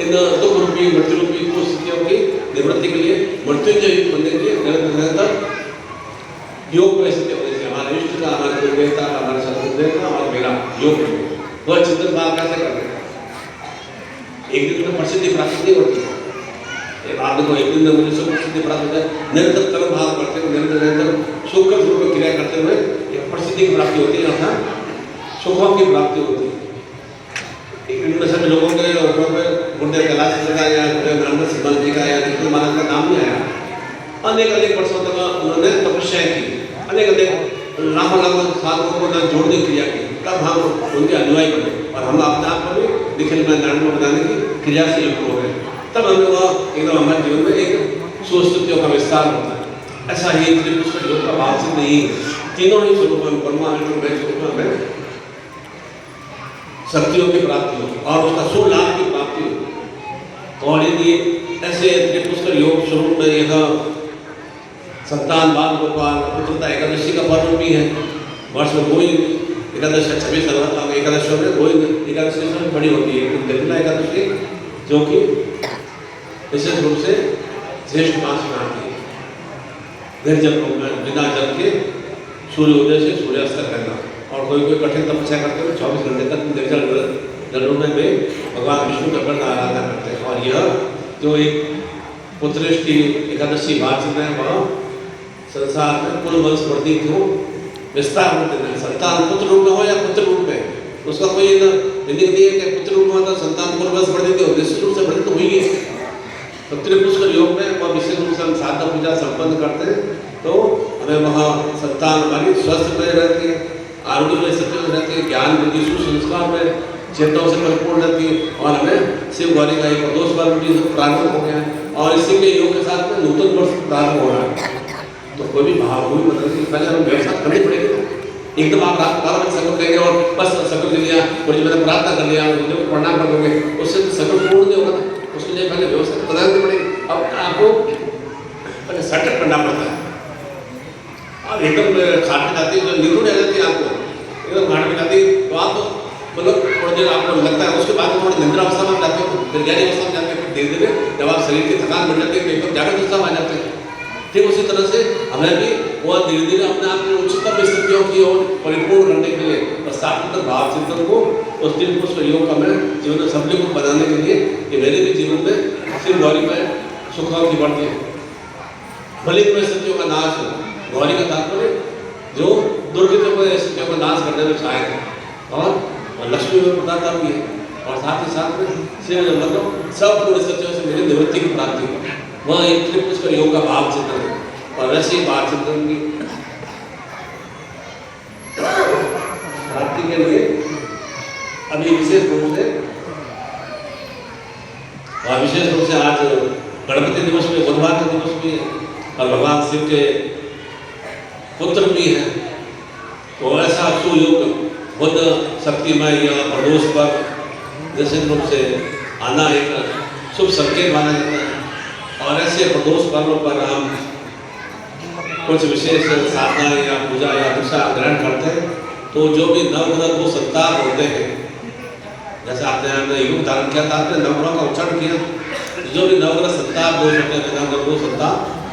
इन दुख रूपी मृत्यु रूपी स्थितियों की निवृत्ति के लिए मृत्युंजय युग बनने के लिए निरंतर योग में स्थिति होनी चाहिए। हमारे इष्ट का, हमारे गुरु देवता का, हमारे सदगुरुदेव का और मेरा योग वह चिंतन भाव कैसे करते हैं। एक दिन में प्रसिद्धि प्राप्त नहीं होती है। एक आदमी को एक दिन में मुझे सुख प्रसिद्धि प्राप्त होता है, निरंतर कर्म भाव करते हुए निरंतर सुख रूप में क्रिया करते हुए एक प्रसिद्धि की प्राप्ति होती है, अर्थात सुखों की प्राप्ति होती है। इनमें सभी लोगों के ऊपर में गुरुदेव कैलाश का या गुरुदेव सिद्धांत जी का या कृष्ण महाराज का नाम नहीं आया। अनेक अनेक वर्षों तक उन्होंने तपस्या की, अनेक लाखों साधकों को जोड़ने की क्रिया की, तब हम उनके अनुयायी बने और हम अपने आप को भी निखिल में नारायण बनाने की क्रिया से युक्त हो गए। तब हमें वह एकदम हमारे जीवन में एक सुस्थितियों का विस्तार होता है। ऐसा ही त्रिपुष्कर योग का भाव से नहीं, तीनों ही स्वरूप में ब्रह्मा विष्णु स्वरूप में शक्तियों की प्राप्ति हो और उसका सुलाभ की प्राप्ति हो। और यदि ऐसे त्रिपुष्कर योग स्वरूप में यह संतान बाल गोपाल पुत्रता एकादशी का पर्व भी है। वर्ष में कोई एकादशी 26 एकादशियों में कोई एकादशी से बड़ी होती है, निर्जला एकादशी जो कि विशेष रूप से श्रेष्ठ मास में आती है। निर्जल रूप में बिना जल के सूर्योदय से सूर्यास्त तक रहना, और कोई कठिन तपस्या करते हुए 24 घंटे तक निर्जल जल में भगवान विष्णु का वर्ण आराधना करते हैं। और यह जो एक पुत्रेष्टि एकादशी भाष में वह संसार में कुल वंश वृद्धि को विस्तार होते हैं। संतान पुत्र रूप में हो या पुत्र रूप में, उसका कोई विधि नहीं है कि पुत्र रूप में तो संतान कुल वंश वृद्धि हो, निश्चित रूप से वृद्धि तो हुई है। तो त्रिपुष्कर योग में वह विशेष रूप से हम साधना पूजा संपन्न करते हैं, तो हमें वहाँ संतान हमारी स्वस्थ में रहती है, आरोग्य में सचेत रहती है, ज्ञान बुद्धि सुसंस्कार में चेतनाओं से परिपूर्ण रहती है। और हमें शिव गौरी का एक प्रदोष पर्व भी प्रारंभ हो गया है, और इसी के योग के साथ में नूतन वर्ष प्रारंभ हो रहा है। तो कोई भी भाव हुई मतलब कि पहले हमें व्यवस्था करनी पड़ेगी। एकदम आप रात 12 बजे संकल्प लेंगे और बस संकल्प ले लिया और जो मैंने प्रार्थना कर लिया मुझे प्रणाम कर दोगे, उससे संकल्प पूर्ण नहीं होगा ना, उसके लिए पहले व्यवस्था बनानी पड़ेगी। अब आपको पहले सेटअप करना पड़ता है। आप एकदम खाट में जाती है, नींद उड़ जाती है, आपको एकदम खाट में जाती है तो आप मतलब थोड़ी देर आपको लगता है, उसके बाद थोड़ी निंद्रा अवस्था में जाते हो, फिर गहरी अवस्था में जाते हैं, फिर धीरे धीरे जब आप शरीर की थकान बढ़ जाती है तो एकदम जागृत अवस्था में आ जाते हैं। ठीक उसी तरह से हमें भी वह धीरे धीरे अपने आप को उच्चतम स्थितियों की ओर परिपूर्ण करने के लिए और सात्विक भाव चिंतन को उस दिन को योग का मैं जीवन में सफलीभूत बनाने के लिए कि मेरे भी जीवन में शिव गौरी में सुखों की बढ़ती है, फलित में स्थितियों का नाश हो। गौरी का तात्पर्य जो दुर्गत स्थितियों का नाश करने में सहायक है, और लक्ष्मी में प्रदाता भी है, और साथ ही साथ में शिव मतलब सब पूर्ण स्थितियों से मेरी निवृत्ति की प्राप्ति है। वह एक त्रिपुष्कर योग का भाव चिंतन है। और वैसे ही भाव चिंतन की प्राप्ति के लिए अभी विशेष रूप से आज गणपति दिवस में बुधवार का दिवस भी है और भगवान शिव के पुत्र भी है। तो ऐसा सुयोग बुद्ध शक्तिमय या प्रदोष पर निश्चित रूप से आना एक शुभ संकेत माना जाता है। और ऐसे प्रदोष पर्व पर हम कुछ विशेष साधना या पूजा या दीक्षा ग्रहण करते हैं। तो जो भी नवग्रह को संताप होते हैं, जैसे आपने युग धारण किया था, आपने नवग्रह का उच्चारण किया, जो भी नवग्रह संताप दोष होते हैं, नवग्रह को संताप